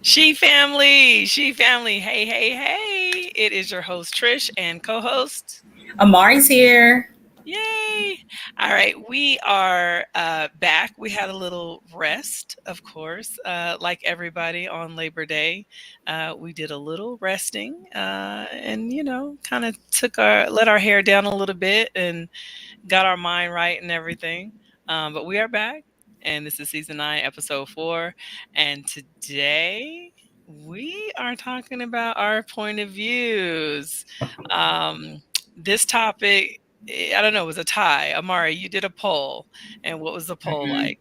She family. Hey, hey, hey. It is your host, Trish, and co host. Amari's here. Yay. All right. We are back. We had a little rest, of course, like everybody on Labor Day. We did a little resting and, kind of let our hair down a little bit and got our mind right and everything. But we are back, and this is season 9, episode 4. And today we are talking about our point of views. This topic, I don't know, it was a tie. Amari, you did a poll, and what was the poll Mhm. like?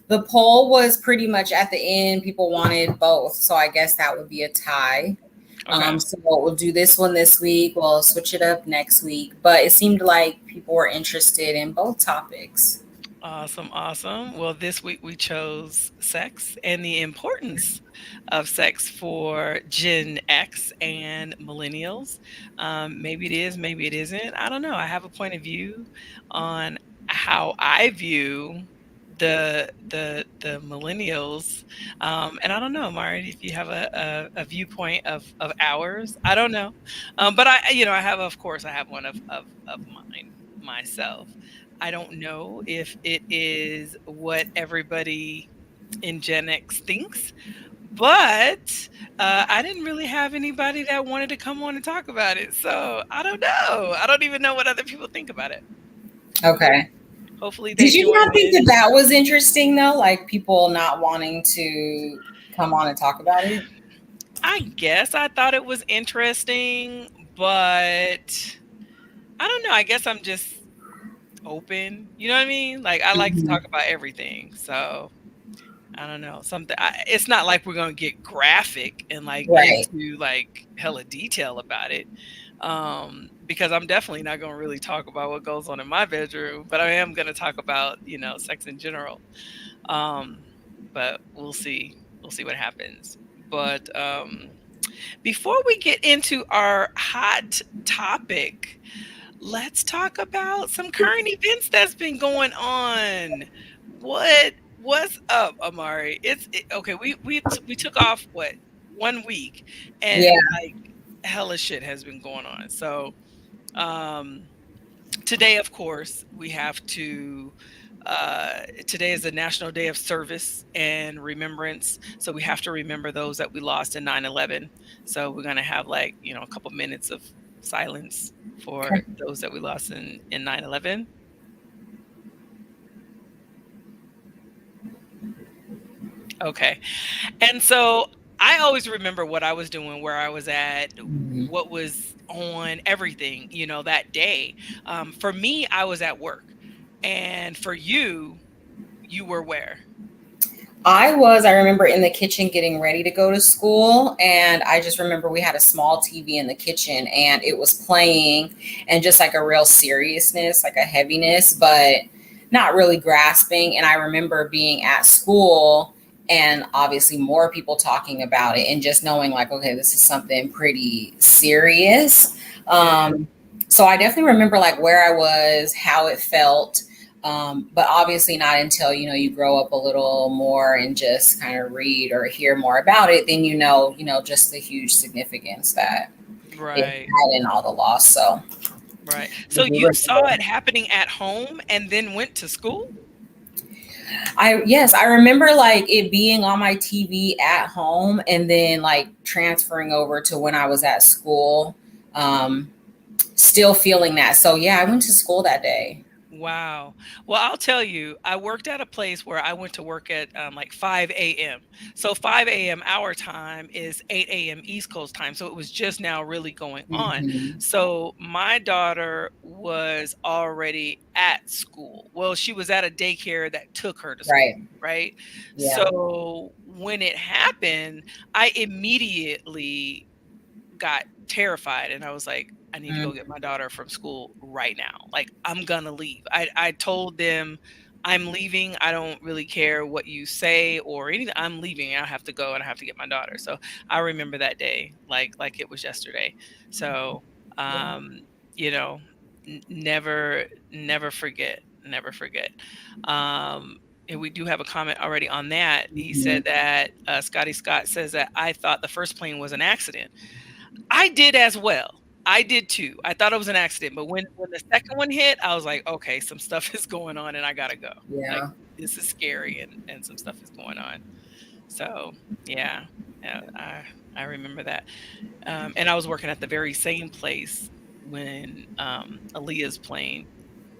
The poll was pretty much at the end. People wanted both, so I guess that would be a tie. Okay. So we'll do this one this week. We'll switch it up next week. But it seemed like people were interested in both topics. Awesome, awesome. Well, this week we chose sex and the importance of sex for Gen X and millennials. Maybe it is, maybe it isn't. I don't know. I have a point of view on how I view the millennials, and I don't know, Mari, if you have a viewpoint of ours. I don't know, but I have, of course, I have one of mine myself. I don't know if it is what everybody in Gen X thinks, but I didn't really have anybody that wanted to come on and talk about it. So I don't know. I don't even know what other people think about it. Okay. Hopefully they Did you join not think that in. that was interesting, though? Like people not wanting to come on and talk about it? I guess I thought it was interesting, but I don't know. I guess I'm just open. You know what I mean? Like I like to talk Mhm. about everything. So I don't know, it's not like we're gonna get graphic and, like, get Right. into, like, hella detail about it, because I'm definitely not gonna really talk about what goes on in my bedroom, but I am gonna talk about, sex in general, um, but we'll see. We'll see what happens, but, before we get into our hot topic, let's talk about some current events that's been going on. What's up, Amari? Okay. We took off what 1 week, Yeah. and like hella shit has been going on. So um, today, of course, we have to. Today is the National Day of Service and Remembrance, so we have to remember those that we lost in 9/11. So we're gonna have, like, a couple minutes of silence for those that we lost in 9/11. Okay. And so I always remember what I was doing, where I was at, Mhm. what was on everything, that day. For me, I was at work. And for you, you were where? I remember in the kitchen getting ready to go to school. And I just remember we had a small TV in the kitchen and it was playing, and just like a real seriousness, like a heaviness, but not really grasping. And I remember being at school and obviously more people talking about it and just knowing, like, okay, this is something pretty serious. Yeah. So I definitely remember like where I was, how it felt, but obviously not until you grow up a little more and just kind of read or hear more about it, then just the huge significance that it Right. had in all the loss. So Right. I So do you saw remember. it happening at home and then went to school? I remember like it being on my TV at home and then like transferring over to when I was at school, um, still feeling that. So yeah, I went to school that day. Wow. Well, I'll tell you, I worked at a place where I went to work at like 5 a.m. So 5 a.m. our time is 8 a.m. East Coast time. So it was just now really going on. Mhm. So my daughter was already at school. Well, she was at a daycare that took her to school, Right. right? Yeah. So when it happened, I immediately got terrified, and I was like, I need to go get Mhm. my daughter from school right now. Like, I'm gonna leave. I told them I'm leaving. I don't really care what you say or anything. I'm leaving. I have to go and I have to get my daughter. So I remember that day like it was yesterday. So you know, never forget. Never forget. Um and we do have a comment already on that. He Mhm. said that Scotty Scott says that I thought the first plane was an accident. I did as well. I did too. I thought it was an accident, but when the second one hit, I was like, okay, some stuff is going on, and I gotta go. Like Yeah. this is scary, and some stuff is going on. So yeah, yeah, I remember that. And I was working at the very same place when Aaliyah's plane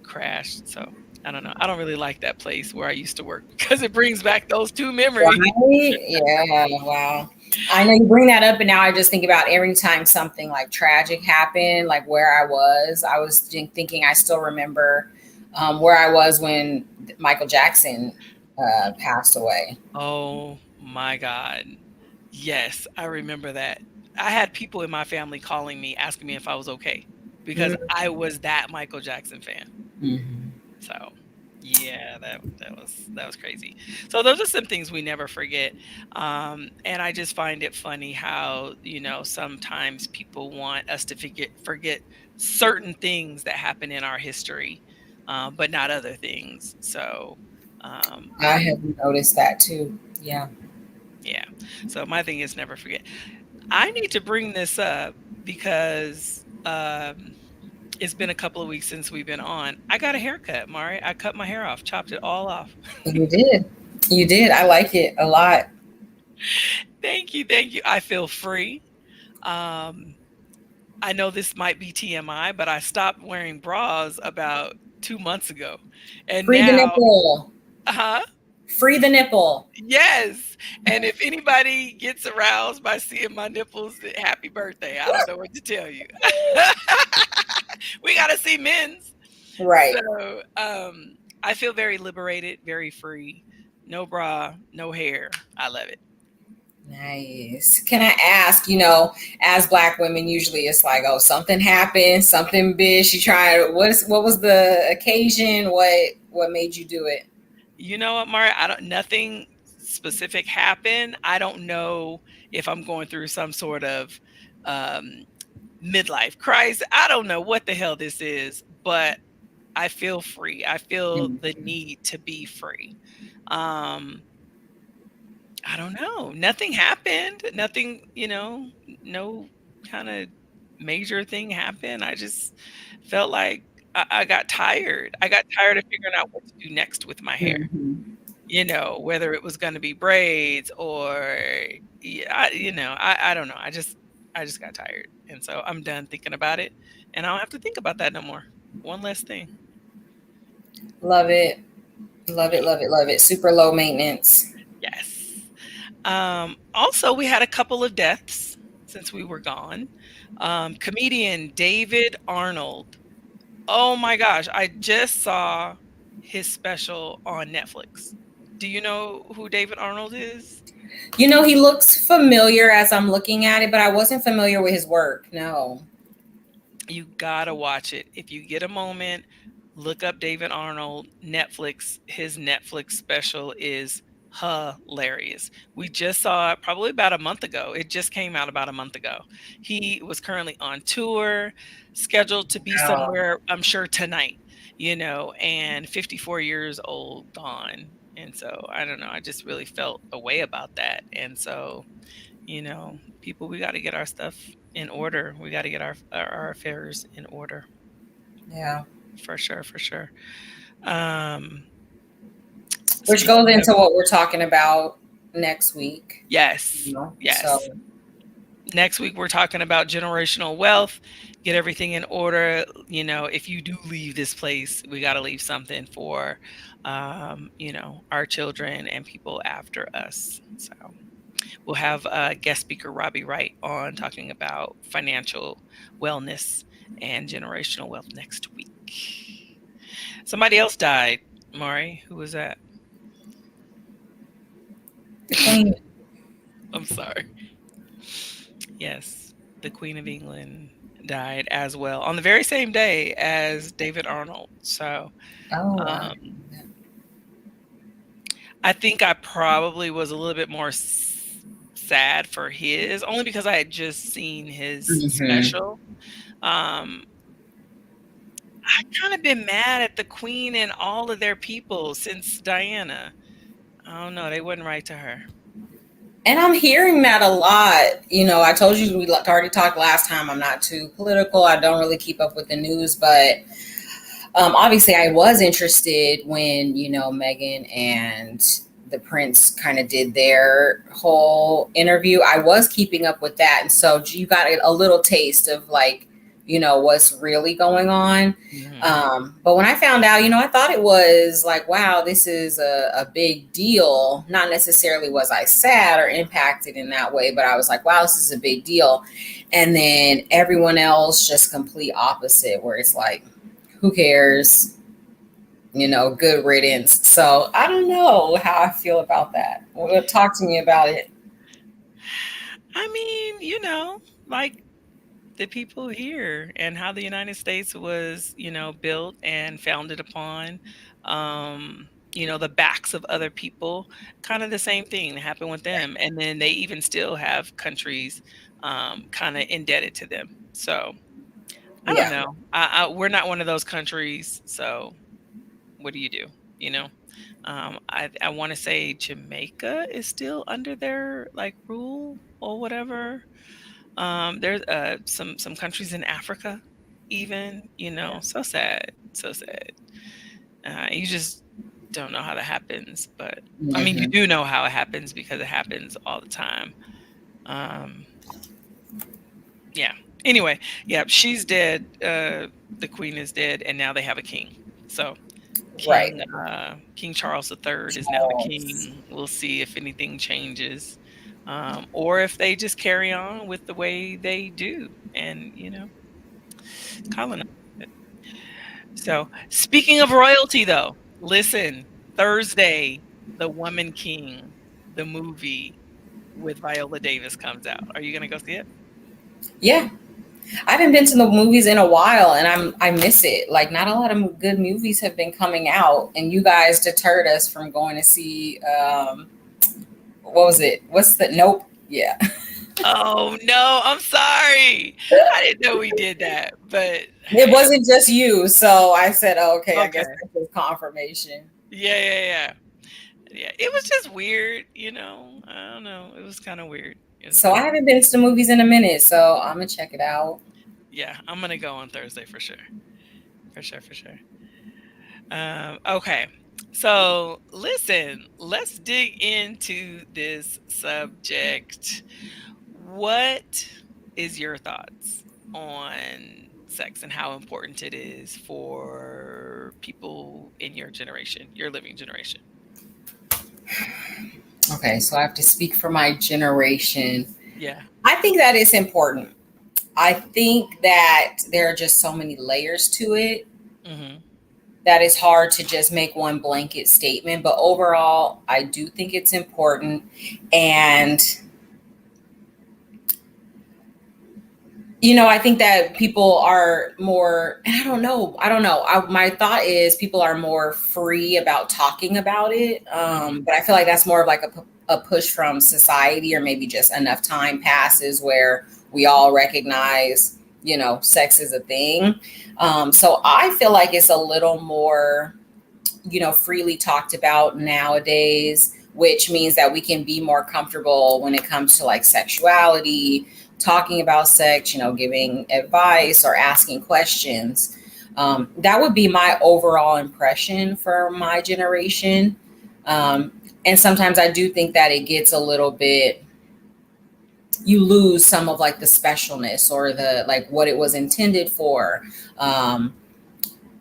crashed. So I don't know. I don't really like that place where I used to work because it brings back those two memories. Right? Yeah. Wow. I know you bring that up, and now I just think about every time something like tragic happened, like where I was. I was thinking I still remember where I was when Michael Jackson passed away. Oh my God. Yes, I remember that. I had people in my family calling me, asking me if I was okay because I was that Michael Jackson fan. Mm-hmm. So, yeah, that was crazy. So those are some things we never forget. And I just find it funny how, sometimes people want us to forget certain things that happen in our history, but not other things. So, I have noticed that too. Yeah. yeah. So my thing is never forget. I need to bring this up because it's been a couple of weeks since we've been on. I got a haircut, Mari. I cut my hair off, chopped it all off. You did. You did. I like it a lot. Thank you, thank you. I feel free. Um, I know this might be TMI, but I stopped wearing bras about 2 months ago, and Free the now, nipple. huh? Free the nipple. Yes. And if anybody gets aroused by seeing my nipples, happy birthday. I don't know what to tell you. We got to see men's. Right. So, I feel very liberated, very free. No bra, no hair. I love it. Nice. Can I ask, as Black women, usually it's like, oh, something happened, something big. She tried. What was the occasion? What made you do it? You know what, Maria? Nothing specific happened. I don't know if I'm going through some sort of um, midlife crisis. I don't know what the hell this is, but I feel free. I feel the Mhm. need to be free. Um, I don't know. Nothing happened. Nothing, no kind of major thing happened. I just felt like I got tired. I got tired of figuring out what to do next with my hair. Mhm. Whether it was going to be braids or, yeah, I don't know. I just got tired, and so I'm done thinking about it, and I don't have to think about that no more. One less thing. Love it. Love it. Love it. Love it. Super low maintenance. Yes. Also, we had a couple of deaths since we were gone. Comedian David Arnold. Oh my gosh, I just saw his special on Netflix. Do you know who David Arnold is? He looks familiar as I'm looking at it, but I wasn't familiar with his work. No. You gotta watch it. If you get a moment, look up David Arnold, Netflix. His Netflix special is hilarious. We just saw it probably about a month ago. It just came out about a month ago. He was currently on tour, scheduled to be Wow. somewhere, I'm sure tonight, and 54 years old, gone. And so I don't know. I just really felt a way about that. And so, people, we got to get our stuff in order. We got to get our affairs in order, Yeah. for sure, for sure. Um, Which goes speaking of, into what we're talking about next week. yes, So yes. Next week we're talking about generational wealth. Get everything in order. If you do leave this place, we got to leave something for, our children and people after us. So we'll have guest speaker Robbie Wright on talking about financial wellness and generational wealth next week. Somebody else died, Mari. Who was that? the queen. I'm sorry. Yes, the Queen of England died as well on the very same day as David Arnold. So Oh wow. um, I think I probably was a little bit more sad for his, only because I had just seen his Hmm. special. Um, I kind of been mad at the Queen and all of their people since Diana. Oh no, they wouldn't write to her. And I'm hearing that a lot. I told you we already talked last time. I'm not too political. I don't really keep up with the news, but obviously I was interested when, Meghan and the prince kind of did their whole interview. I was keeping up with that. And so you got a little taste of like, what's really going on. Mhm. But when I found out, I thought it was like, wow, this is a big deal. Not necessarily was I sad or impacted in that way, but I was like, wow, this is a big deal. And then everyone else just complete opposite, where it's like, who cares? Good riddance. So I don't know how I feel about that. Well, talk to me about it. I mean, like the people here and how the United States was, built and founded upon, the backs of other people, kind of the same thing happened with them. And then they even still have countries kind of indebted to them. So I don't Yeah, know. We're not one of those countries. So what do you do? You know, I want to say Jamaica is still under their like rule or whatever. There's some countries in Africa, even, so sad, so sad. You just don't know how that happens, but I mean, you hmm do know how it happens because it happens all the time. Um, yeah. Anyway, yeah, she's dead. The queen is dead, and now they have a king. So right. King Charles III is now the Charles. king. We'll see if anything changes, or if they just carry on with the way they do, and colonize it. So, speaking of royalty, though, listen, Thursday, The Woman King, the movie with Viola Davis comes out. Are you gonna go see it? Yeah, I haven't been to the movies in a while, and I miss it. Like, not a lot of good movies have been coming out, and you guys deterred us from going to see. What was it? What's the Nope? Yeah. Oh no, I'm sorry. I didn't know we did that, but It hey, wasn't just you, so I said, oh, okay, I guess okay. that's just confirmation. Yeah, yeah, yeah. Yeah, it was just weird, I don't know. It was kind of weird. It was So I kind of haven't been to the movies in a minute, so I'm gonna check it out. Yeah, I'm gonna go on Thursday for sure. For sure, for sure. Okay. So listen, let's dig into this subject. What is your thoughts on sex and how important it is for people in your generation, your living generation? Okay, so I have to speak for my generation. Yeah. I think that it's important. I think that there are just so many layers to it Hmm. that it's hard to just make one blanket statement. But overall, I do think it's important. And I think that people are more, and I don't know. My thought is people are more free about talking about it. Hmm. But I feel like that's more of like a push from society, or maybe just enough time passes where we all recognize, sex is a thing. So I feel like it's a little more, freely talked about nowadays, which means that we can be more comfortable when it comes to like sexuality, talking about sex, giving advice or asking questions. That would be my overall impression for my generation. Um, and sometimes I do think that it gets a little bit, you lose some of like the specialness or the like what it was intended for.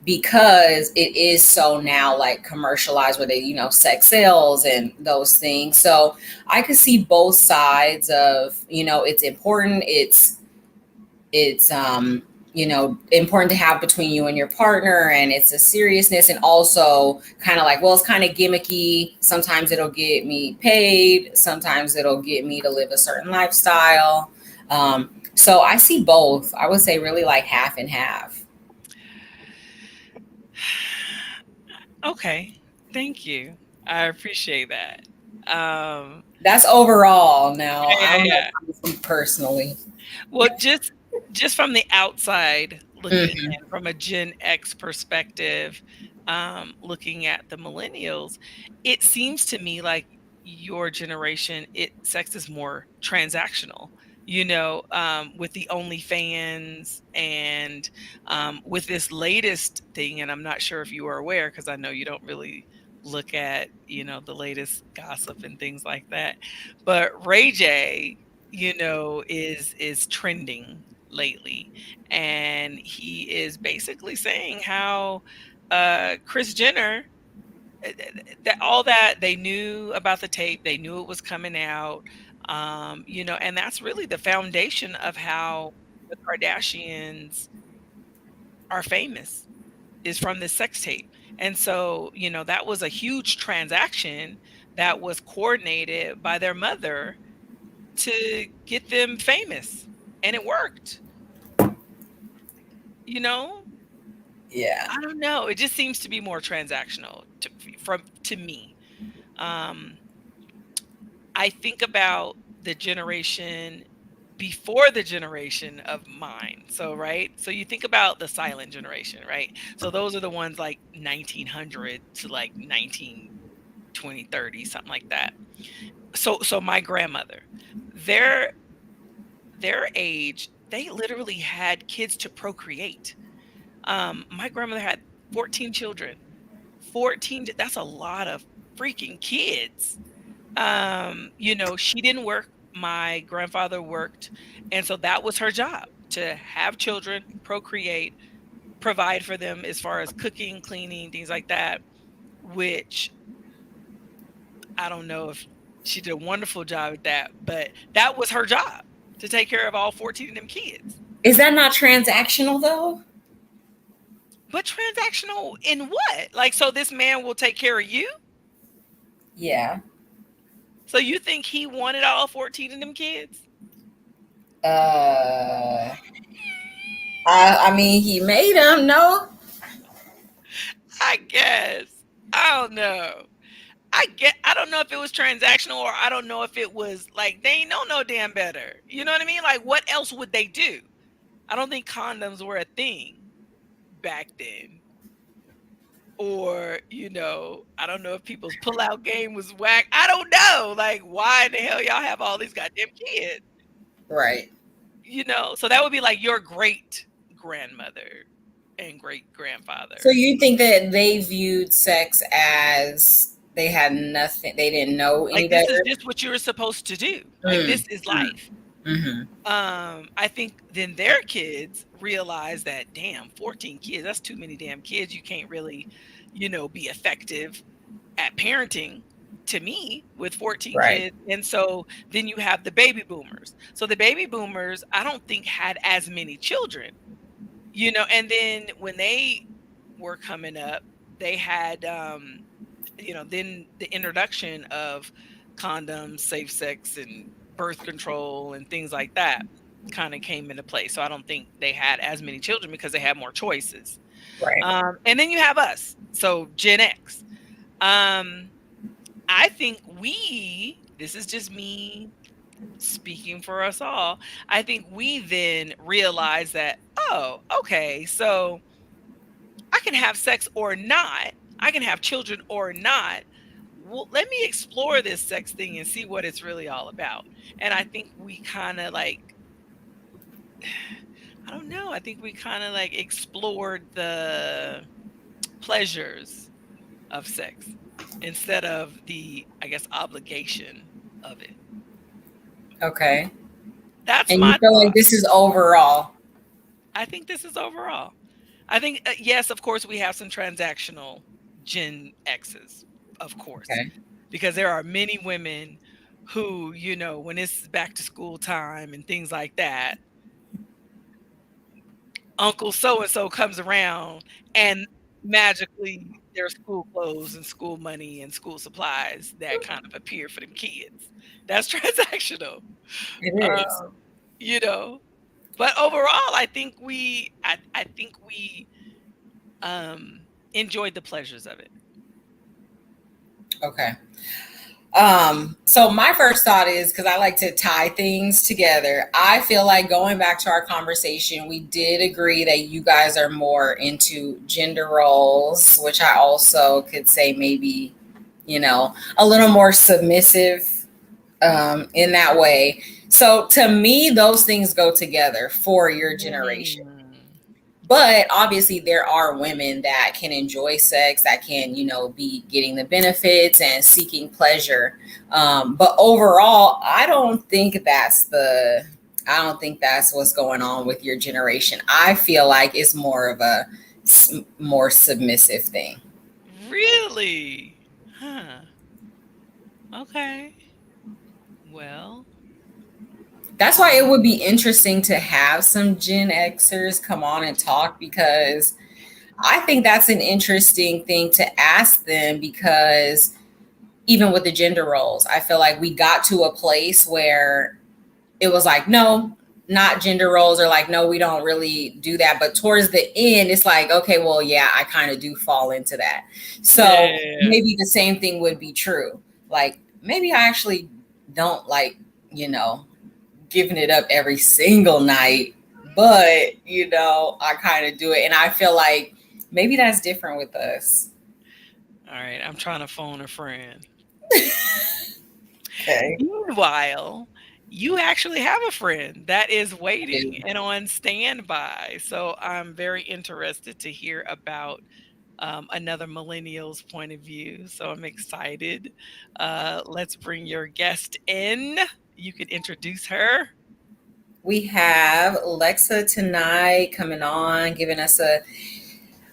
Because it is so now like commercialized, where they, sex sales and those things. So I could see both sides of, it's important, it's important to have between you and your partner, and it's a seriousness, and also kind of like, well, it's kind of gimmicky. Sometimes it'll get me paid, sometimes it'll get me to live a certain lifestyle. So I see both. I would say really like half and half. Okay. Thank you. I appreciate that. Um, That's overall. Now, yeah, I yeah, don't know yeah. if I speak personally. Well, just from the outside looking Mhm. in, from a Gen X perspective, looking at the millennials, it seems to me like your generation, sex is more transactional. With the OnlyFans and with this latest thing, and I'm not sure if you are aware because I know you don't really look at the latest gossip and things like that, but Ray J, is trending lately, and he is basically saying how Chris Jenner, that all that they knew about the tape, they knew it was coming out, and that's really the foundation of how the Kardashians are famous, is from this sex tape. And so, that was a huge transaction that was coordinated by their mother to get them famous, and it worked. You know, Yeah. I don't know. It just seems to be more transactional to me. Um, I think about the generation before the generation of mine. So, right? So you think about the silent generation, right? So those are the ones like 1900 to like 1920, 30, something like that. So my grandmother, their their age, they literally had kids to procreate. My grandmother had 14 children. 14, that's a lot of freaking kids. She didn't work. My grandfather worked. And so that was her job, to have children, procreate, provide for them as far as cooking, cleaning, things like that, which I don't know if she did a wonderful job at that, but that was her job, to take care of all 14 of them kids. Is that not transactional though? But transactional in what? Like, so this man will take care of you? Yeah. So you think he wanted all 14 of them kids? Uh, I mean, he made them. No. I guess. I don't know. I don't know if it was transactional, or I don't know if it was like they ain't know no damn better. You know what I mean? Like, what else would they do? I don't think condoms were a thing back then. Or, I don't know if people's pullout game was whack. I don't know. Like, why in the hell y'all have all these goddamn kids? Right. So that would be like your great grandmother and great So grandfather. you think that they viewed sex as they had nothing, they didn't know any Like, this is better? just what you're supposed to do. Like, Mm, this is mm, life. mm-hmm. I think then their kids realize that, damn, 14 kids, that's too many damn kids. You can't really, be effective at parenting, to me, with 14 Right. kids. And so then you have the baby boomers. So the baby boomers, I don't think had as many children, and then when they were coming up, they had then the introduction of condoms, safe sex, and birth control and things like that kind of came into play. So I don't think they had as many children because they had more choices. Right. And then you have us, so Gen X. Um, I think this is just me speaking for us all. I think we then realize that, oh, okay, so I can have sex or not. I can have children or not. Well, let me explore this sex thing and see what it's really all about. And I think we kind of like, I don't know, I think we kind of like explored the pleasures of sex instead of the, I guess, obligation of it. Okay. That's And you my feel like thought. this is overall. I think this is overall. I think, yes, of course, we have some transactional Gen X's, of course, Okay. because there are many women who, when it's back to school time and things like that, Uncle so and so comes around and magically there's school clothes and school money and school supplies that kind of appear for them kids. That's transactional. It is. Um, you know, but overall, I think we enjoyed the pleasures of it. Okay. So my first thought is, because I like to tie things together, I feel like going back to our conversation, we did agree that you guys are more into gender roles, which I also could say maybe, a little more submissive in that way. So to me, those things go together for your generation. Mm. But obviously, there are women that can enjoy sex, that can, be getting the benefits and seeking pleasure. But overall, I don't think that's what's going on with your generation. I feel like it's more of a more submissive thing. Really? Huh. Okay. Well, That's why it um, would be interesting to have some Gen Xers come on and talk, because I think that's an interesting thing to ask them, because even with the gender roles, I feel like we got to a place where it was like, no, not gender roles, or like, no, we don't really do that. But towards the end, it's like, okay, well, yeah, I kind of do fall into that. So yeah. maybe the same thing would be true. Like, maybe I actually don't like, you know, giving it up every single night, but, I kind of do it. And I feel like maybe that's different with us. All right. I'm trying to phone a friend. Okay. Meanwhile, you actually have a friend that is I waiting do. and on standby. So I'm very interested to hear about another millennial's point of view. So I'm excited. Let's bring your guest in. You can introduce her. We have Alexa tonight coming on, giving us a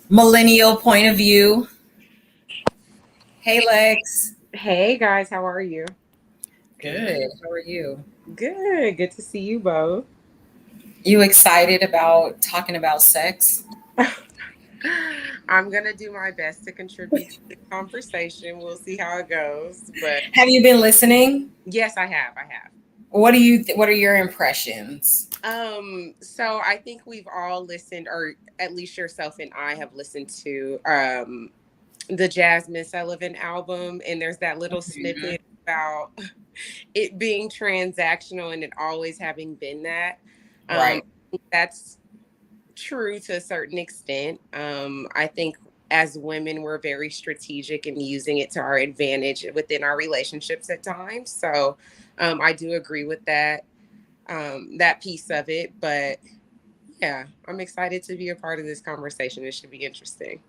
millennial point of view. Hey, Lex. Hey guys, how are you? Good. Good. How are you? Good. Good to see you both. You excited about talking about sex? I'm gonna do my best to contribute to the conversation. We'll see how it goes. But Have you been listening? yes, I have. I have. What are your impressions? So I think we've all listened, or at least yourself and I have listened to the Jasmine Sullivan album, and there's that little Mhm. snippet about it being transactional and it always having been that. Um, Right. that's true to a certain extent. I think as women, we're very strategic in using it to our advantage within our relationships at times. So I do agree with that piece of it. But yeah, I'm excited to be a part of this conversation. It should be interesting.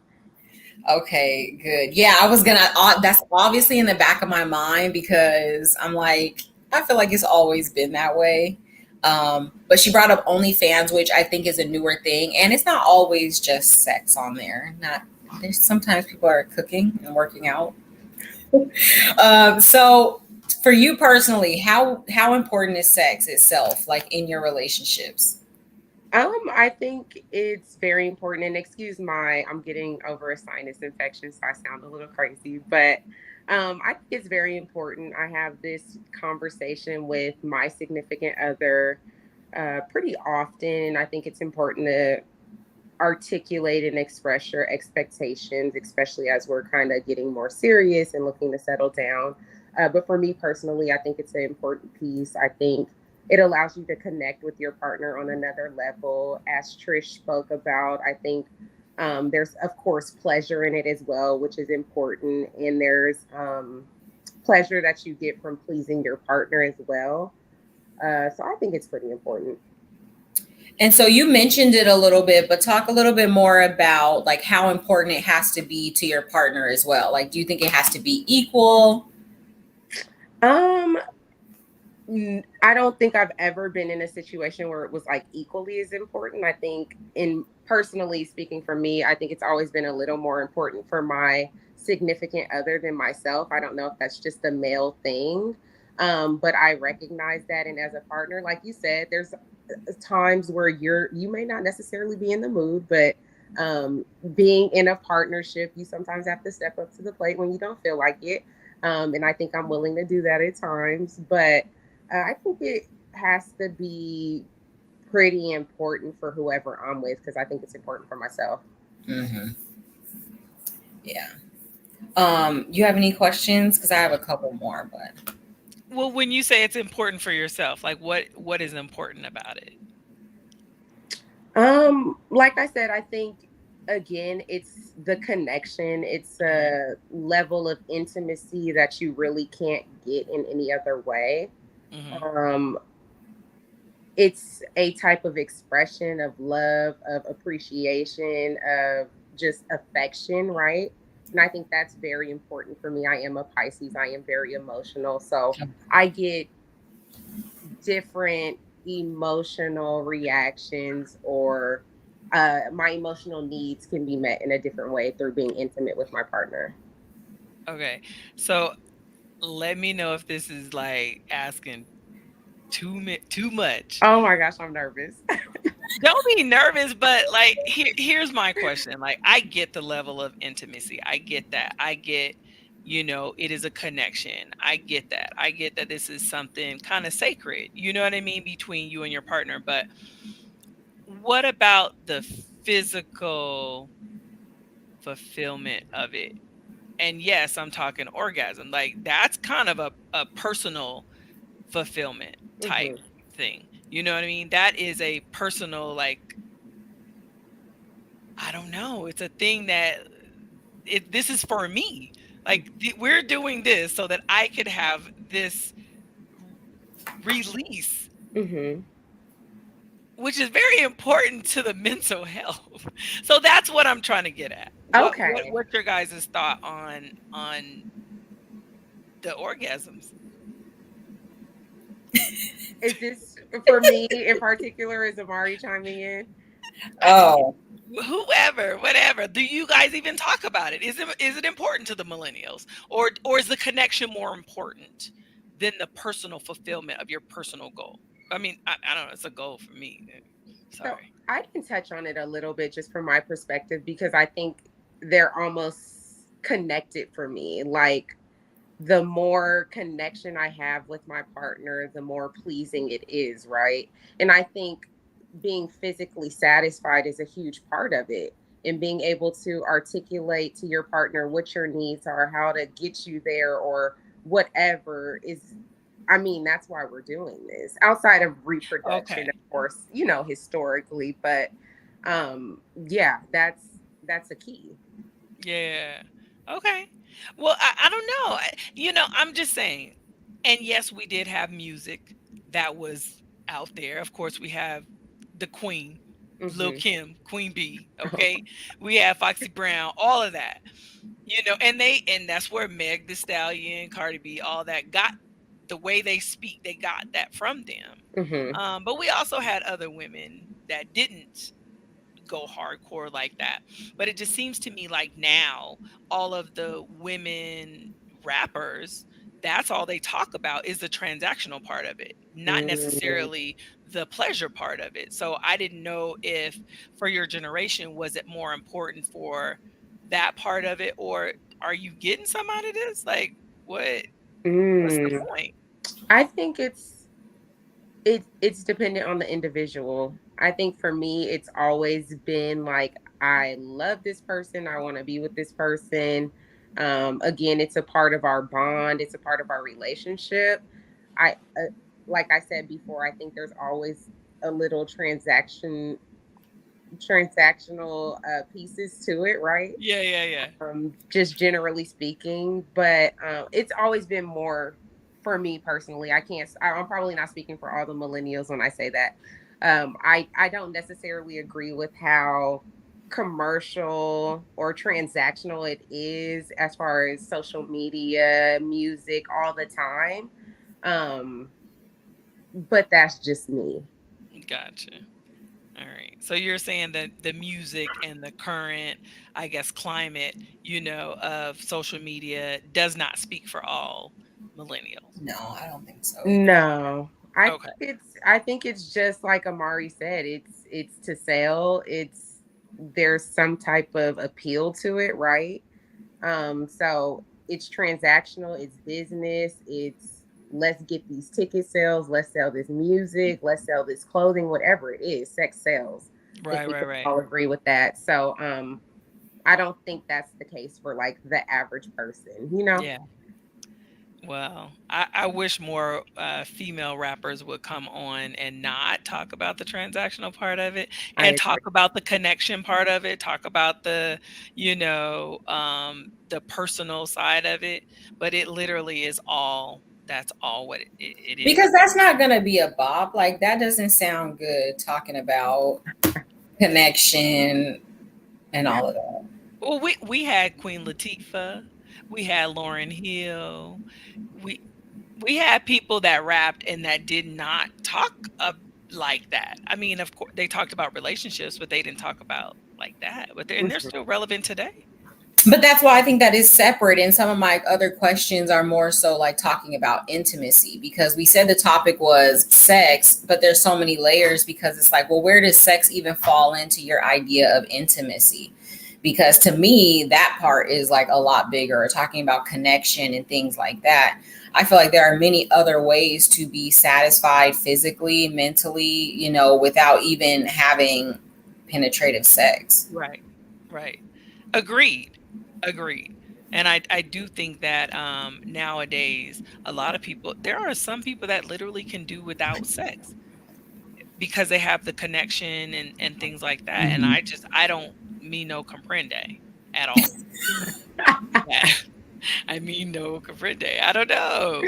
Okay, good. Yeah, I was gonna. That's obviously in the back of my mind, because I'm like, I feel like it's always been that way. But she brought up OnlyFans, which I think is a newer thing, and it's not always just sex on there. Not there's sometimes people are cooking and working out. So, for you personally, how important is sex itself, like in your relationships? I think it's very important, and excuse I'm getting over a sinus infection, so I sound a little crazy, but I think it's very important. I have this conversation with my significant other pretty often. I think it's important to articulate and express your expectations, especially as we're kind of getting more serious and looking to settle down. But for me personally, I think it's an important piece. I think it allows you to connect with your partner on another level. As Trish spoke about, I think there's, of course, pleasure in it as well, which is important. And there's pleasure that you get from pleasing your partner as well. So I think it's pretty important. And so you mentioned it a little bit, but talk a little bit more about like how important it has to be to your partner as well. Like, do you think it has to be equal? Um, I don't think I've ever been in a situation where it was like equally as important. I think, in personally speaking for me, I think it's always been a little more important for my significant other than myself. I don't know if that's just a male thing, but I recognize that. And as a partner, like you said, there's times where you may not necessarily be in the mood, but being in a partnership, you sometimes have to step up to the plate when you don't feel like it. And I think I'm willing to do that at times, but I think it has to be pretty important for whoever I'm with because I think it's important for myself. Hmm. Yeah. You have any questions? Because I have a couple more, but Well, when you say it's important for yourself, like what is important about it? Like I said, I think again, it's the connection. It's Mhm, a level of intimacy that you really can't get in any other way. mhm. Um, it's a type of expression of love, of appreciation, of just affection, right? And I think that's very important for me. I am a Pisces. I am very emotional. So I get different emotional reactions, or my emotional needs can be met in a different way through being intimate with my partner. Okay. So let me know if this is like asking too much. Oh my gosh, I'm nervous. Don't be nervous, but like here's my question. Like I get the level of intimacy. I get that. I get, it is a connection. I get that. I get that this is something kind of sacred. You know what I mean, between you and your partner, but what about the physical fulfillment of it? And yes, I'm talking orgasm. Like that's kind of a personal fulfillment type Hmm. thing. You know what I mean? That is a personal, like, I don't know. It's a thing that this is for me. Like we're doing this so that I could have this release, Hmm. which is very important to the mental health. So that's what I'm trying to get at. Okay. What's your guys' thought on the orgasms? Is this for me in particular? Is Amari chiming in? oh, Whoever, whatever. Do you guys even talk about it? Is it important to the millennials, or is the connection more important than the personal fulfillment of your personal goal? I mean, I don't know. It's a goal for me. So Sorry. I can touch on it a little bit just from my perspective because I think they're almost connected for me. Like the more connection I have with my partner, the more pleasing it is, right? And I think being physically satisfied is a huge part of it. And being able to articulate to your partner what your needs are, how to get you there, or whatever is, I mean, that's why we're doing this outside of reproduction, Okay. of course, historically. But yeah, that's a key. Yeah. Okay. Well, I don't know. I'm just saying. And yes, we did have music that was out there. Of course, we have the Queen, Lil Hmm. Kim, Queen Bee. Okay, we have Foxy Brown, all of that. And that's where Meg The Stallion, Cardi B, all that got the way they speak. They got that from them. Hmm. But we also had other women that didn't go hardcore like that. But it just seems to me like now all of the women rappers, that's all they talk about is the transactional part of it, not Mm. necessarily the pleasure part of it. So I didn't know if for your generation was it more important for that part of it, or are you getting some out of this? Like what's the Mm. point? I think it's dependent on the individual. I think for me, it's always been like I love this person. I want to be with this person. Again, it's a part of our bond. It's a part of our relationship. I like I said before. I think there's always a little transactional pieces to it, right? Yeah, yeah, yeah. Just generally speaking. But it's always been more for me personally. I'm probably not speaking for all the millennials when I say that. I don't necessarily agree with how commercial or transactional it is as far as social media, music, all the time. Um, but that's just me. Gotcha. All right. So you're saying that the music and the current, I guess, climate, of social media does not speak for all millennials. no, I don't think so either. No. Okay. I think it's just like Amari said, it's to sell. There's some type of appeal to it, right? So it's transactional, it's business, it's let's get these ticket sales, let's sell this music, let's sell this clothing, whatever it is, sex sells. I think Right, we right, can right. all agree with that. So I don't think that's the case for like the average person, you know? Yeah. Well, I wish more female rappers would come on and not talk about the transactional part of it I and agree. talk about the connection part of it, talk about the personal side of it. But it literally is all, that's all what it Because is. that's not gonna be a bop. Like that doesn't sound good talking about connection and all of that. Well, we had Queen Latifah, we had Lauryn Hill, we we had people that rapped and that did not talk like that. I mean, of course, they talked about relationships, but they didn't talk about like that. But they're Mhm. still relevant today. But that's why I think that is separate. And some of my other questions are more so like talking about intimacy because we said the topic was sex, but there's so many layers because it's like, well, where does sex even fall into your idea of intimacy? Because to me, that part is like a lot bigger, talking about connection and things like that. I feel like there are many other ways to be satisfied physically, mentally, without even having penetrative sex. Right. Right. Agreed. Agreed. And I do think that nowadays a lot of people, there are some people that literally can do without sex because they have the connection and things like that. And Mhm. I don't mean no comprende at all. Yeah. I mean no comprende. I don't know.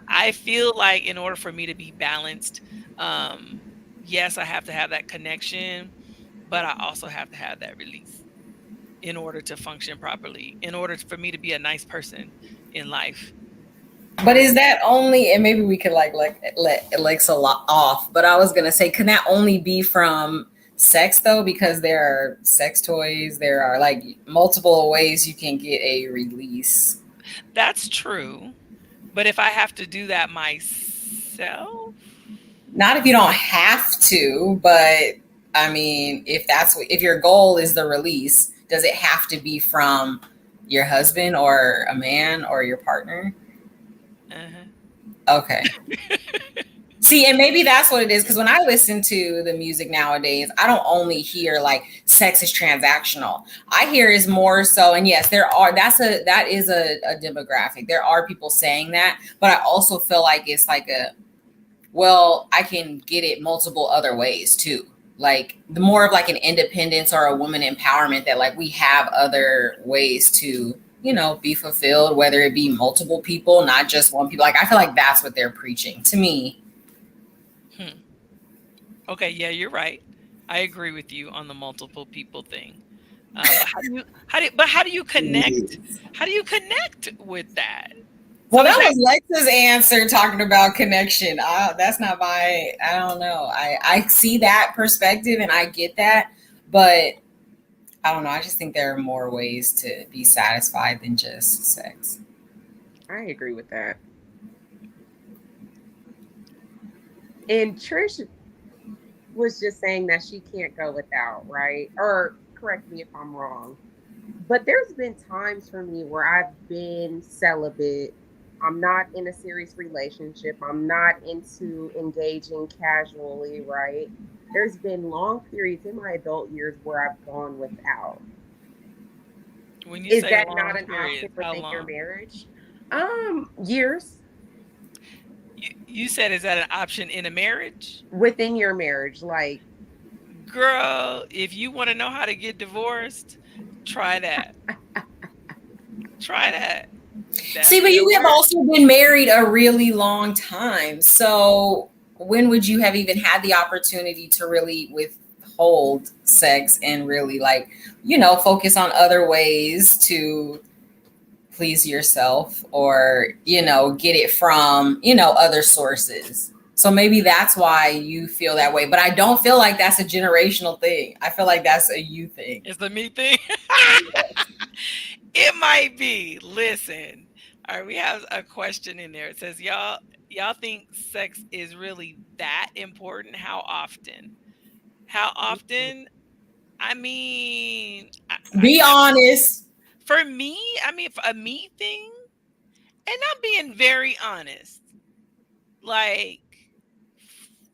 I feel like in order for me to be balanced, um, yes, I have to have that connection, but I also have to have that release in order to function properly, in order for me to be a nice person in life. But I is that only, and maybe we could like let Alexa off, but I was gonna say, can that only be from sex though? Because there are sex toys, there are like multiple ways you can get a release. That's true. But if I have to do that myself, Not if you don't have to, but I mean, if your goal is the release, does it have to be from your husband or a man or your partner? uh-huh. Okay. See, and maybe that's what it is. Because when I listen to the music nowadays, I don't only hear like sex is transactional. I hear is more so, and yes, that is a demographic. There are people saying that, but I also feel like it's like well, I can get it multiple other ways too. Like the more of like an independence or a woman empowerment that like we have other ways to, be fulfilled, whether it be multiple people, not just one people. Like I feel like that's what they're preaching to me. Hmm. Okay, yeah, you're right. I agree with you on the multiple people thing. But how do you connect? How do you connect with that? Well, So is that that was Lex's answer talking about connection. That's not I don't know. I see that perspective and I get that, but I don't know. I just think there are more ways to be satisfied than just sex. I agree with that. And Trish was just saying that she can't go without, right? Or correct me if I'm wrong. But there's been times for me where I've been celibate. I'm not in a serious relationship. I'm not into engaging casually, right? There's been long periods in my adult years where I've gone without. when you Is say that not long an option periods, how within your long? marriage? Years You said is that an option in a marriage? within your marriage, like Girl, if you want to know how to get divorced, try that. Try that. That See, but still you have works. also been married a really long time. So when would you have even had the opportunity to really withhold sex and really like, focus on other ways to please yourself or, get it from, other sources. So maybe that's why you feel that way. But I don't feel like that's a generational thing. I feel like that's a you thing. It's the me thing. It might be. Listen. All right, we have a question in there. It says, y'all think sex is really that important? How often? How often? I mean, Be honest. for me, I mean, for a me thing, and I'm being very honest, like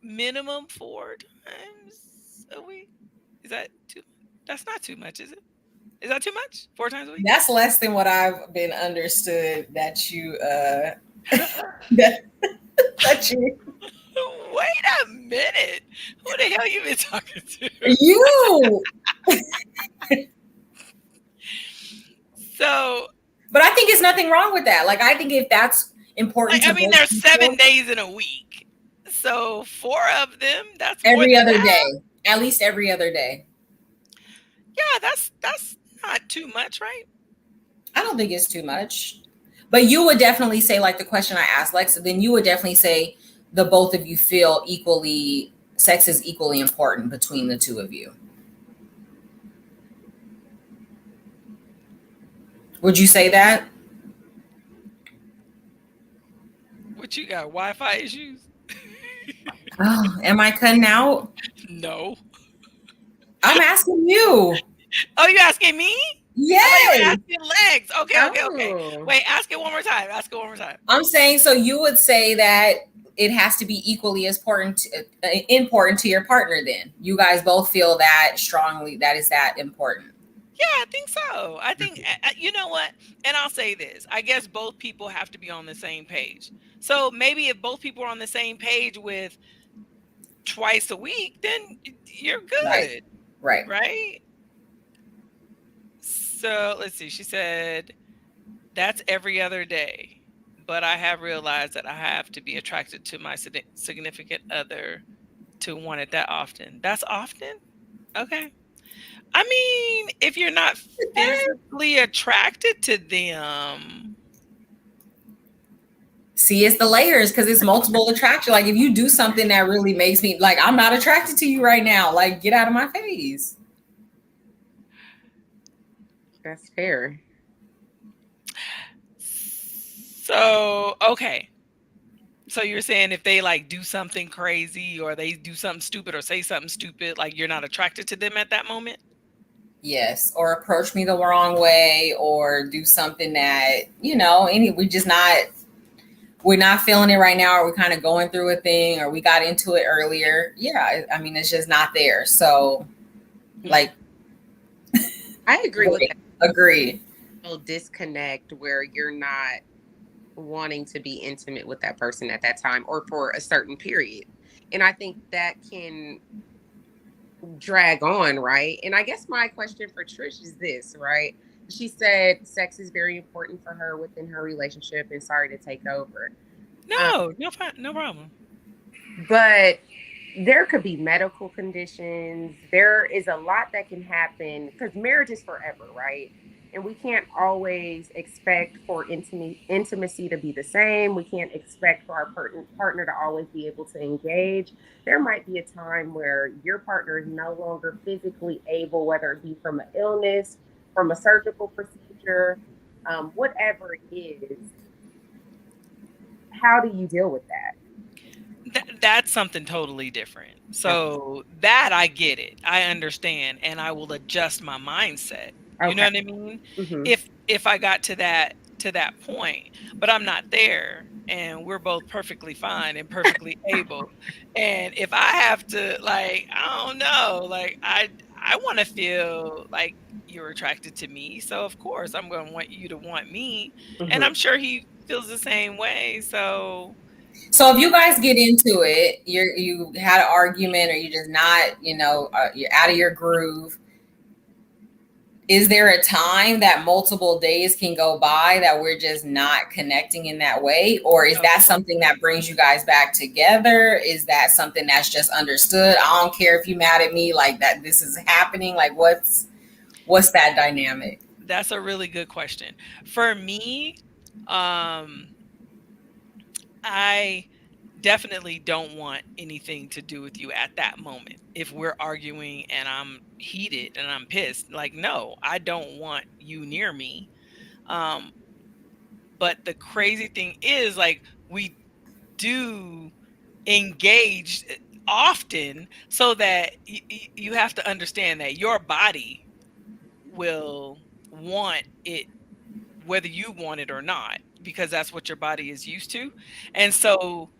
minimum 4 times a week. Is that too? That's not too much, is it? Is that too much? 4 times a week? That's less than what I've been understood that you that, that you Wait a minute. Who the hell you been talking to? you. So, But I think it's nothing wrong with that. Like I think if that's important like, to I mean, both there's 7 days people, in a week. So 4 of them, that's more every than other half. day, at least every other day. Yeah, that's not too much, right? I don't think it's too much. But you would definitely say, like the question I asked Lexa, then you would definitely say the both of you feel equally, sex is equally important between the two of you. Would you say that? What you got? Wi-Fi issues? Oh, am I cutting out? No. I'm asking you. Oh, you asking me? I thought you were Yes. asking Legs. Okay, okay, okay. Oh, Wait, ask it one more time. Ask it one more time. I'm saying so you would say that it has to be equally as important to your partner then. You guys both feel that strongly that is that important. Yeah, I think so. I think you know what? And I'll say this. I guess both people have to be on the same page. So maybe if both people are on the same page with twice a week, then you're Right. good, Right. right? So let's see. She said that's every other day, but I have realized that I have to be attracted to my significant other to want it that often. That's often? Okay. I mean, if you're not physically attracted to them, See, it's the layers because it's multiple attraction. Like if you do something that really makes me like I'm not attracted to you right now, like get out of my face. that's fair. so okay. So you're saying if they like do something crazy or they do something stupid or say something stupid, like you're not attracted to them at that moment? Yes, or approach me the wrong way, or do something that any we're not feeling it right now, or we're kind of going through a thing, or we got into it earlier. Yeah, I mean it's just not there. So like, I agree with that. agree. Little disconnect where you're not wanting to be intimate with that person at that time or for a certain period. And I think that can drag on, right? And I guess my question for Trish is this, right? She said sex is very important for her within her relationship and sorry to take over. Um, No, no problem. but there could be medical conditions. There is a lot that can happen because marriage is forever, right? And we can't always expect for intimacy to be the same. We can't expect for our partner to always be able to engage. There might be a time where your partner is no longer physically able, whether it be from an illness, from a surgical procedure, whatever it is. How do you deal with that? That's something totally different. So that I get it. I understand and I will adjust my mindset. You know Okay. what I mean? Hmm. If I got to that point, but I'm not there and we're both perfectly fine and perfectly able. And if I have to like I don't know, like I want to feel like you're attracted to me. So of course I'm going to want you to want me and Hmm. I'm sure he feels the same way. So So if you guys get into it, you had an argument, or you just not, you're out of your groove. Is there a time that multiple days can go by that we're just not connecting in that way? Or is that okay. something that brings you guys back together? Is that something that's just understood? I don't care if you mad at me, like that this is happening. Like what's that dynamic? That's a really good question. For me, um, I definitely don't want anything to do with you at that moment. If we're arguing and I'm heated and I'm pissed, like, no, I don't want you near me. Um, but the crazy thing is, like, we do engage often so that you have to understand that your body will want it whether you want it or not, because that's what your body is used to. And so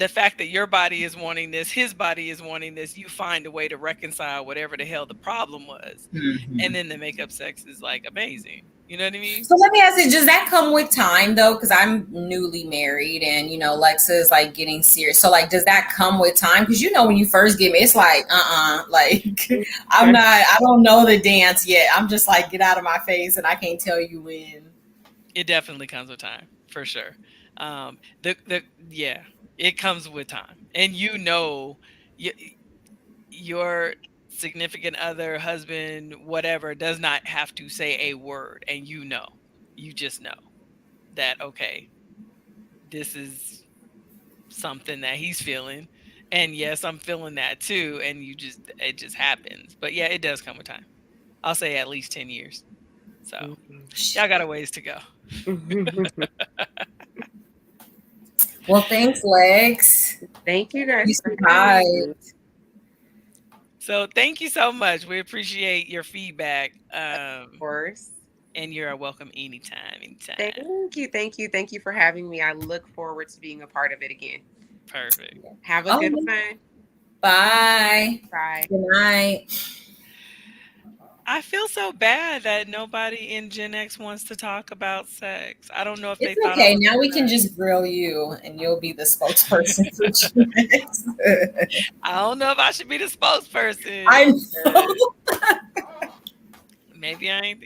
the fact that your body is wanting this, his body is wanting this, you find a way to reconcile whatever the hell the problem was. And Mhm. then the makeup sex is like amazing. You know what I mean? So let me ask you, does that come with time though? Because I'm newly married and Lexa is like getting serious. So like does that come with time? Because when you first get me, it's like, like I don't know the dance yet. I'm just like, get out of my face and I can't tell you when. It definitely comes with time, for sure. The yeah, it comes with time. And y- your significant other, husband, whatever, does not have to say a word, and you just know that, okay, this is something that he's feeling, and yes, I'm feeling that too, and it just happens. But yeah, it does come with time. I'll say at least 10 years. So y'all got a ways to go. Well, thanks, Lex. Thank you You guys for having me. survived. So thank you so much. We appreciate your feedback. Of course. And you're welcome anytime, Thank anytime. you. Thank you. Thank you for having me. I look forward to being a part of it again. Perfect. Have a Oh, good one. bye. Bye. Good night. I feel so bad that nobody in Gen X wants to talk about sex. I don't know if they It's thought I okay. was Now we can gonna. just grill you and you'll be the spokesperson for Gmax. I don't know if I should be the I spokesperson. know. Maybe I ain't,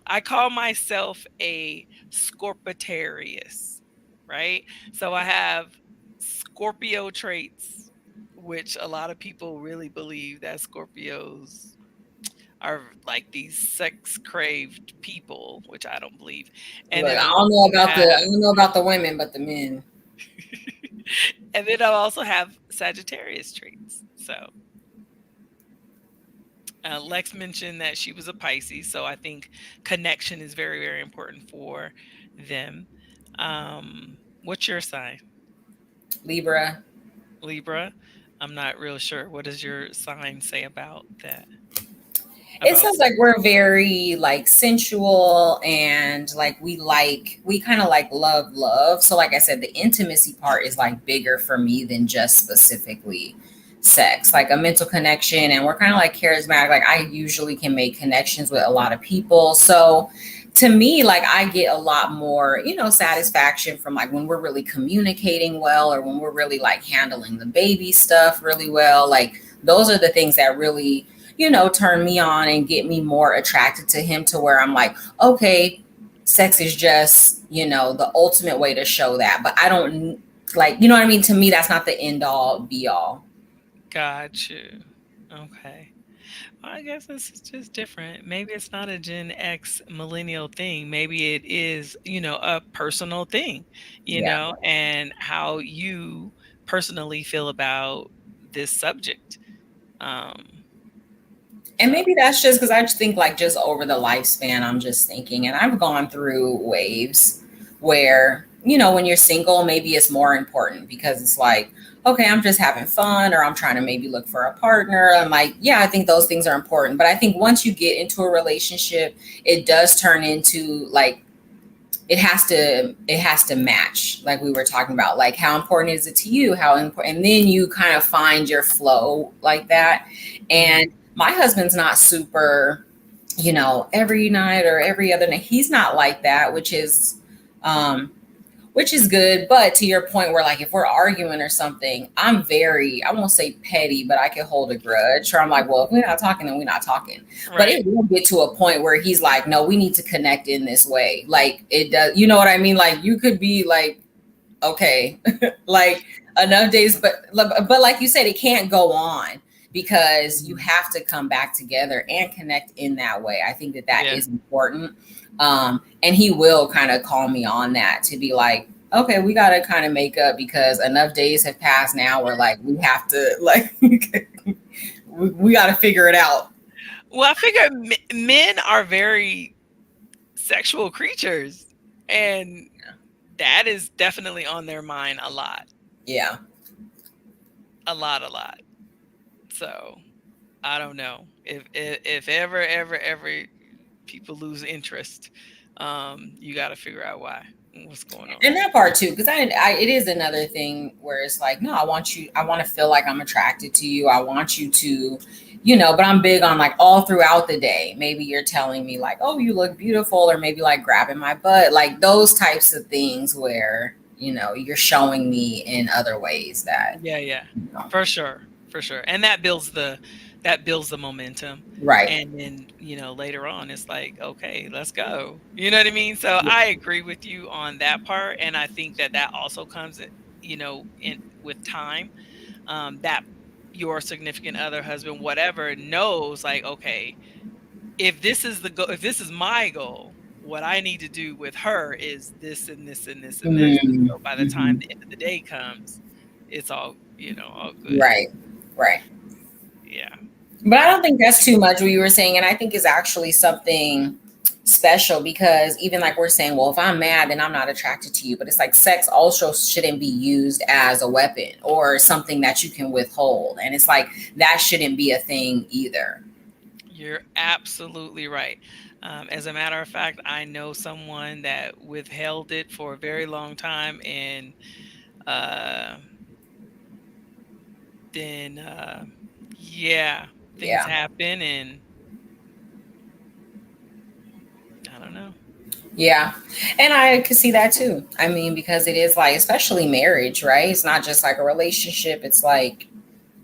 I call myself a Scorpitarius, right? So I have Scorpio traits, which a lot of people really believe that Scorpios are like these sex craved people, which I don't believe. And Look, then I I don't know also about have, the women, but the men. and then I also have Sagittarius traits. So Lex mentioned that she was a Pisces, so I think connection is very, very important for them. What's your sign? Libra. Libra. I'm not real sure. What does your sign say about that? It About sounds like we're very like sensual and we kind of like love. So like I said, the intimacy part is like bigger for me than just specifically sex, like a mental connection. And we're kind of like charismatic. Like I usually can make connections with a lot of people. So to me, like I get a lot more, satisfaction from like when we're really communicating well or when we're really like handling the baby stuff really well. Like those are the things that really turn me on and get me more attracted to him to where I'm like, okay, sex is just, the ultimate way to show that. But I don't like, you know what I mean? To me, that's not the end all be all. got you. Okay. Well, I guess this is just different. Maybe it's not a Gen X millennial thing. Maybe it is, a personal thing, Yeah. and how you personally feel about this subject. Um, And so maybe that's just because I just think like just over the lifespan, I'm just thinking, and I've gone through waves where, when you're single, maybe it's more important because it's like, okay, I'm just having fun or I'm trying to maybe look for a partner. I'm like, yeah, I think those things are important. But I think once you get into a relationship, it does turn into like it has to match like we were talking about, like how important is it to you, how important, and then you kind of find your flow like that. mhm. And my husband's not super, every night or every other night, he's not like that, um which is good. But to your point, where like if we're arguing or something, I'm very, I won't say petty, but I can hold a grudge. Or I'm like, well, if we're not talking, then we're not talking. But Right. it will get to a point where he's like, no, we need to connect in this way. Like it does, you know what I mean? Like you could be like, okay, like enough days, but like you said, it can't go on because you Mhm. have to come back together and connect in that way. I think that Yeah. is important. And he will kind of call me on that to be like, okay, we got to kind of make up because enough days have passed now. We're like, we have to like, we got to figure it out. Well, I figure men are very sexual creatures, and that is definitely on their mind a lot, Yeah. a lot, a lot. So I don't know if ever people lose interest, you got to figure out why. What's going on? And that part too, because it is another thing where it's like, no, I want to feel like I'm attracted to you. I want you to, but I'm big on like all throughout the day. Maybe you're telling me like, oh, you look beautiful, or maybe like grabbing my butt, like those types of things where, you're showing me in other ways that, Yeah, you know, for sure, for sure. And that builds the momentum. right. And then, later on it's like, okay, let's go. You know what I mean? So I agree with you on that part. And I think that also comes, in with time, that your significant other, husband, whatever, knows like, okay, if this is the goal, if this is my goal, what I need to do with her is this and this and this and this. And so by the time Mm-hmm. the end of the day comes, it's all good. Right. Right. Yeah. But I I don't think that's too much what you were saying. And I think is actually something special because even like we're saying, well, if I'm mad, then I'm not attracted to you. But it's like sex also shouldn't be used as a weapon or something that you can withhold. And it's like that shouldn't be a thing either. You're absolutely right. As a matter of fact, I know someone that withheld it for a very long time, and uh, then yeah, things Yeah. happen, and I don't know. Yeah. And I could see that too. I mean, because it is like, especially marriage, right? It's not just like a relationship. It's like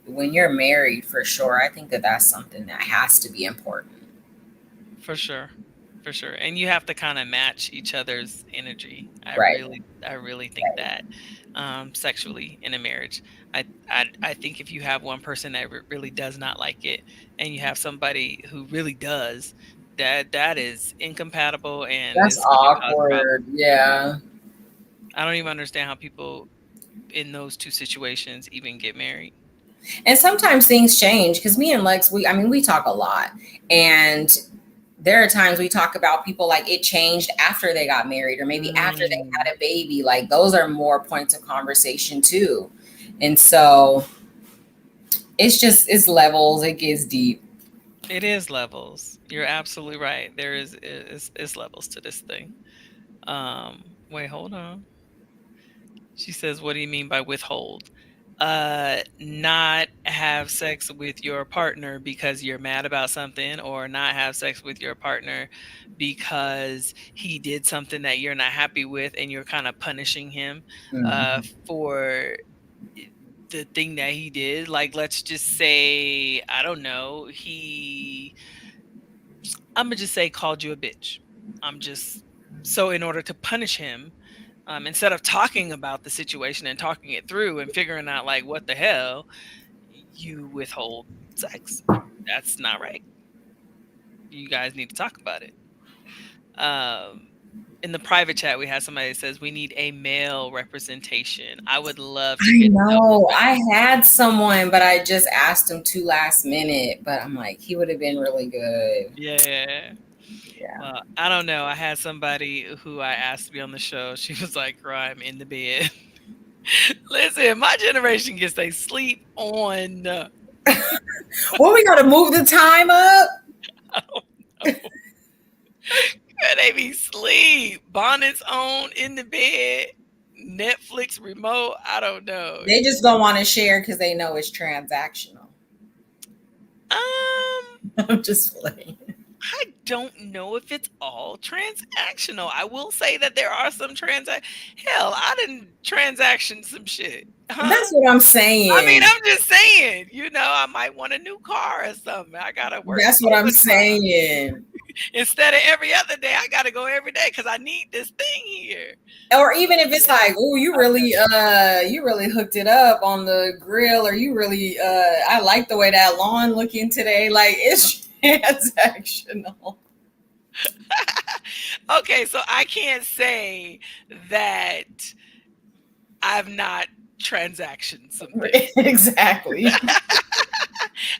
when you're married, for sure. I think that that's something that has to be important. For sure. For sure. And you have to kind of match each other's energy. I Right. really I really think that, sexually in a marriage. I think if you have one person that really does not like it, and you have somebody who really does, that is incompatible, and That's it's going to cause awkward. problems. Yeah. I don't even understand how people in those two situations even get married. And sometimes things change because me and Lex, we talk a lot. And there are times we talk about people like it changed after they got married or maybe after they Mm, had a baby. Like those are more points of conversation too. And so it's levels, it gets deep. it is levels. You're absolutely right. There is levels to this thing. Wait, hold on. She says, "What do you mean by withhold?" Not have sex with your partner because you're mad about something, or not have sex with your partner because he did something that you're not happy with, and you're kind of punishing him Mhm. for the thing that he did. Like, let's just say, I don't know, I'm gonna just say called you a bitch. I'm just so in order to punish him, instead of talking about the situation and talking it through and figuring out like what the hell, you withhold sex. That's not right. You guys need to talk about it. Um, in the private chat, we have somebody that says we need a male representation. I would love to I get double know. I face. had someone, but I just asked him too last minute. But I'm like, he would have been really good. Yeah. Yeah. Well, I don't know. I had somebody who I asked to be on the show. She was like, "Crime in the bed." Listen, my generation gets they sleep on. Well, we got to move the time up. I don't know. They be sleep. Bonnets on in the bed. Netflix remote. I don't know. They just don't want to share because they know it's transactional. Um, I'm just playing. I don't know if it's all transactional. I will say that there are some Hell, I didn't transaction some shit. Huh? That's what I'm I mean, saying. I'm just saying, I might want a new car or something. I gotta work That's what I'm overtime. saying. Instead of every other day, I gotta go every day because I need this thing here. Or even if it's Yeah. like, oh, you really hooked it up on the grill, or you really I like the way that lawn looking today. Like it's transactional. Okay, so I can't say that I've not transactioned some things. Exactly.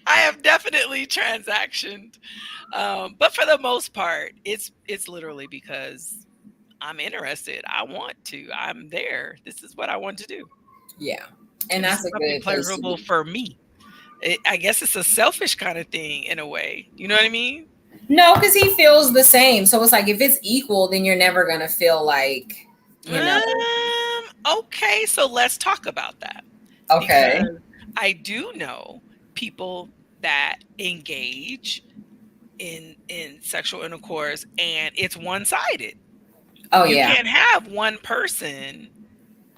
I have definitely transactioned, but for the most part, it's literally because I'm interested. I want to. I'm there. This is what I want to do. Yeah. And This that's is a something good place to pleasurable be. for me. I guess it's a selfish kind of thing in a way. You know what I mean? No, because he feels the same. So it's like if it's equal, then you're never gonna feel like you know? Okay, so let's talk about that Okay. because I do know people that engage in sexual intercourse and it's one-sided. Oh You yeah. can't have one person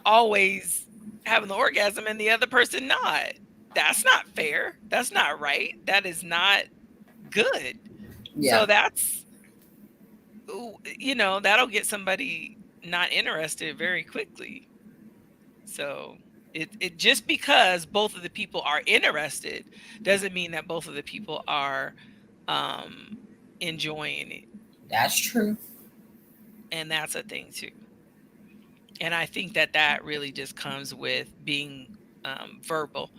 always having the orgasm and the other person not. That's not fair. That's not right. That is not good. Yeah. So that's that'll get somebody not interested very quickly. So it just because both of the people are interested doesn't mean that both of the people are um enjoying it. That's true. And that's a thing too. And I think that that really just comes with being verbal,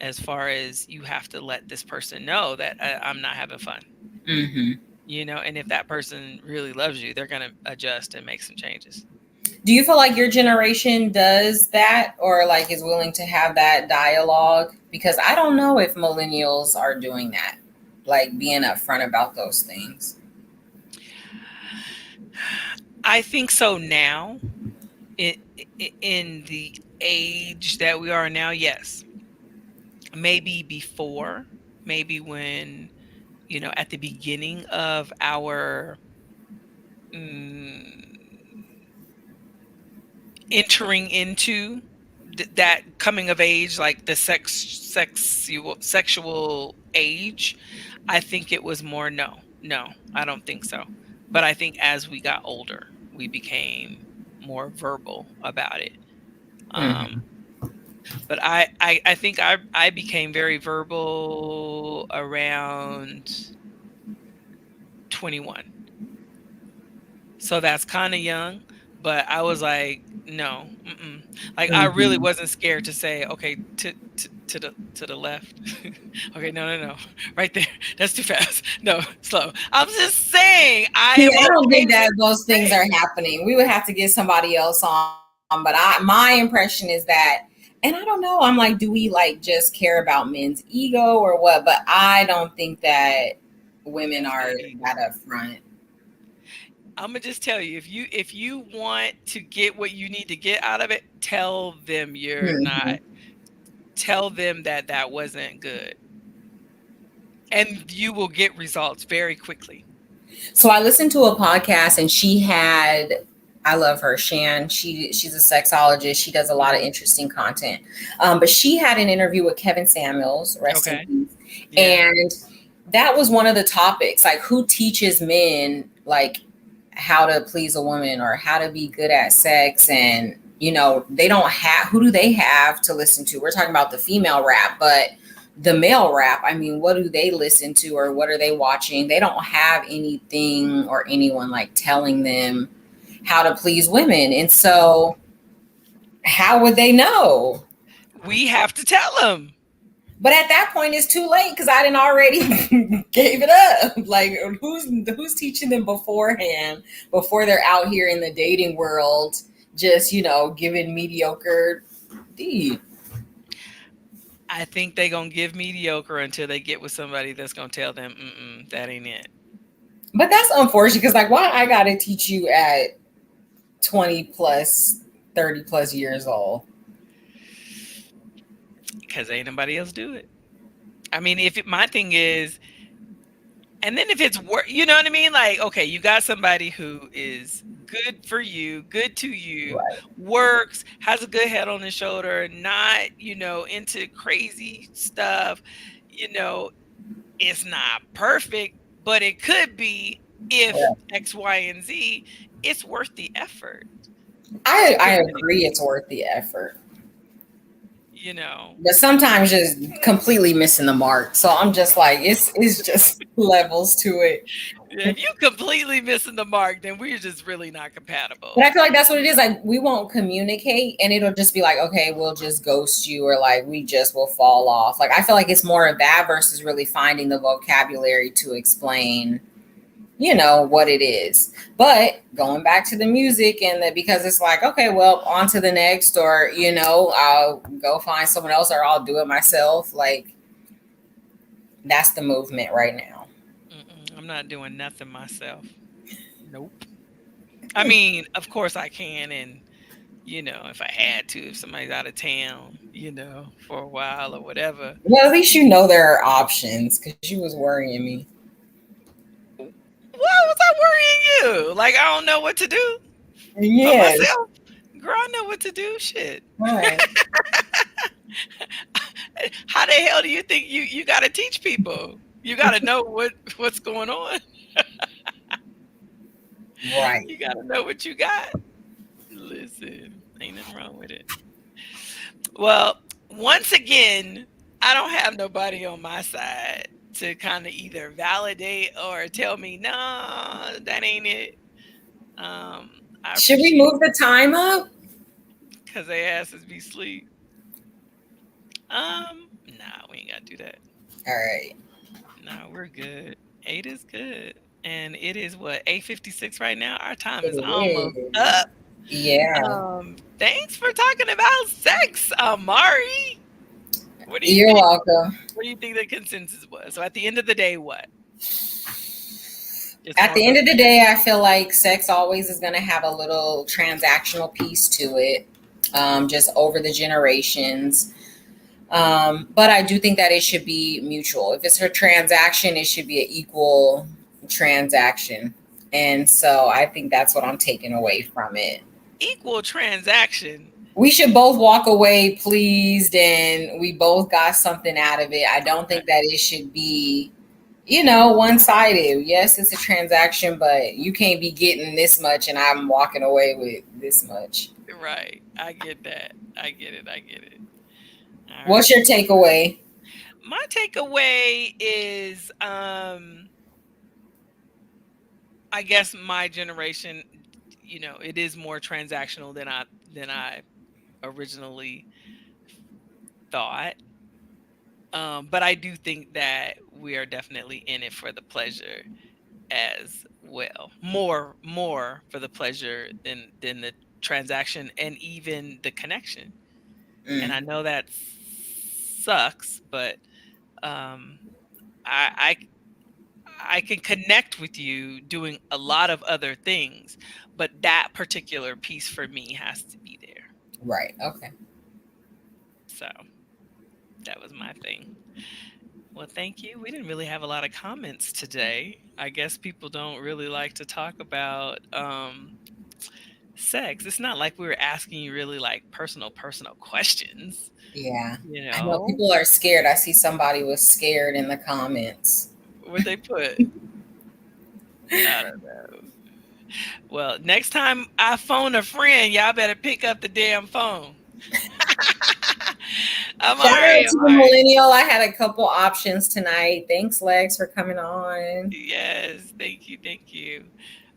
as far as you have to let this person know that I'm not having fun. Hmm. And if that person really loves you, they're going to adjust and make some changes. Do you feel like your generation does that, or like is willing to have that dialogue? Because I don't know if millennials are doing that, like being upfront about those things. I think so now. In the age that we are now, yes. Maybe before, maybe when, at the beginning of our mm, entering into that coming of age, like the sexual age, I think it was more no. No, I don't think so. But I think as we got older, we became more verbal about it. Um, Hmm. but I think I became very verbal around 21. So that's kind of young, but I was like, no, mm-mm. Like I really Hmm. wasn't scared to say, okay, to the left. Okay, no, right there. That's too fast. No, slow. I'm just saying, I See, am I don't okay think with that those things are saying. happening. We would have to get somebody else on. But my impression is that, and I don't know. I'm like, do we like just care about men's ego or what? But I don't think that women It's are not that ego. upfront. I'm gonna just tell you, if you want to get what you need to get out of it, tell them you're Hmm. not. Tell them that that wasn't good, and you will get results very quickly. So I listened to a podcast and she had, I love her, Shan. She's a sexologist. She does a lot of Mhm. interesting content. But she had an interview with Kevin Samuels, rest in Okay. peace. Yeah. And that was one of the topics, like who teaches men like how to please a woman or how to be good at sex. And they don't have, who do they have to listen to? We're talking about the female rap, but the male rap, I mean, what do they listen to or what are they watching? They don't have anything or anyone like telling them how to please women. And so how would they know? We have to tell them. But at that point it's too late because I didn't already gave it up. Like who's teaching them beforehand before they're out here in the dating world just, giving mediocre deed. I think they gonna give mediocre until they get with somebody that's gonna tell them, that ain't it. But that's unfortunate because like why I gotta teach you at 20 plus, 30 plus years old. Because ain't nobody else do it. I mean, my thing is, and then if it's work, you know what I mean? Like, okay, you got somebody who is good for you, good to you, Right. works, has a good head on his shoulder, not, into crazy stuff. You know, it's not perfect, but it could be if Yeah. X, Y, and Z. It's worth the effort I, to I continue. agree it's worth the effort. You know, But sometimes just completely missing the mark. So I'm just like, it's just levels to it. if you completely missing the mark, then we're just really not But compatible. I feel like that's what it is. Like we won't communicate and it'll just be like, okay, we'll just ghost you or like we just will fall off. Like I feel like it's more of that versus really finding the vocabulary to explain, what it is. But going back to the music and that because it's like, okay, well, on to the next, or, I'll go find someone else or I'll do it myself. Like that's the movement right now. I'm not doing nothing myself. Nope. I mean, of course I can, and if I had to, if somebody's out of town, for a while or whatever. Well, at least you know there are options because you was worrying me. Why was I worrying you? Like, I don't know what to do for Yes. myself. Girl, I know what to do. Shit. All right. How the hell do you think you got to teach people? You got to know what's going on. Right. You got to know what you got. Listen, ain't nothing wrong with it. Well, once again, I don't have nobody on my side to kind of either validate or tell me, no, that ain't it. I Should we appreciate move the time up? because they asses be sleep. Nah, we ain't gotta do that. All right. No, we're good. 8 is good. And it is what, 8:56 right now? Our time It is almost is. up. Yeah. Thanks for talking about sex, Amari. What do you You're think? welcome. What do you think the consensus was? So at the end of the day, what? It's At more the end about of the day, I feel like sex always is going to have a little transactional piece to it, just over the generations. But I do think that it should be mutual. If it's a transaction, it should be an equal transaction. And so I think that's what I'm taking away from it. equal transaction. We should both walk away pleased and we both got something out of it. I don't think that it should be, one sided. Yes, it's a transaction, but you can't be getting this much and I'm walking away with this much. Right. I get that. I get it. I get it. All What's right. your takeaway? My takeaway is I guess my generation, it is more transactional than I originally thought. But I do think that we are definitely in it for the pleasure as well. More for the pleasure than the transaction and even the connection. And Mm, I know that sucks, but um I I can connect with you doing a lot of other things, but that particular piece for me has to be there. right. Okay. So that was my thing. Well, thank you. We didn't really have a lot of comments today. I guess people don't really like to talk about sex. It's not like we were asking you really like personal questions, Yeah. you I know know. people are scared. I see somebody was scared in the comments. What they put. I don't know. Well, next time I phone a friend, y'all better pick up the damn phone. Shout out I'm to all the right. millennial. I had a couple options tonight. Thanks, Lex, for coming on. Yes, thank you, thank you.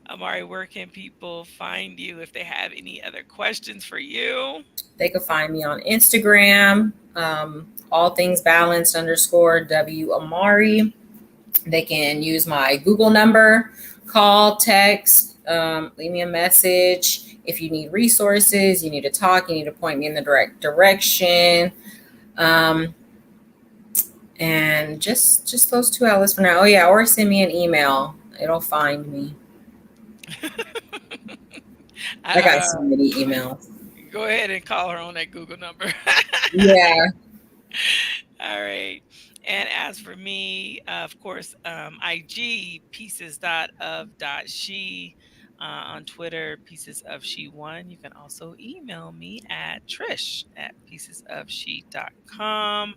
Amari, where can people find you if they have any other questions for you? They could find me on Instagram, all things balanced underscore W Amari. They can use my Google number, call, text, leave me a message. If you need resources, you need to talk, you need to point me in the direct direction. Um, and just those two outlets for now. Oh yeah, or send me an email. It'll find me. I got uh, so many emails. Go ahead and call her on that Google number. Yeah. All right. And as for me, of course, IG pieces.of.she, on Twitter, pieces of she1. You can also email me at trish@piecesofshe.com.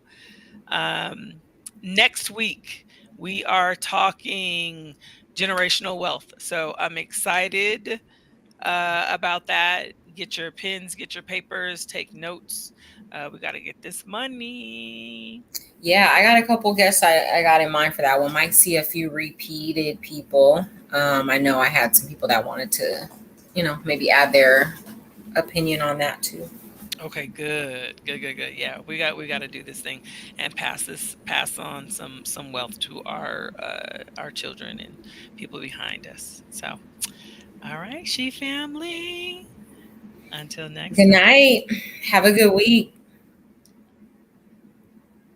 Next week, we are talking generational wealth. So I'm excited about that. Get your pens, get your papers, take notes. We got to get this money. Yeah, I got a couple guests I got in mind for that one. Might see a few repeated people. I know I had some people that wanted to, maybe add their opinion on that too. Okay, good, good, good, good. Yeah, we got to do this thing and pass on some wealth to our children and people behind us. So, all right, she family. Until next Good time. night. Have a good week.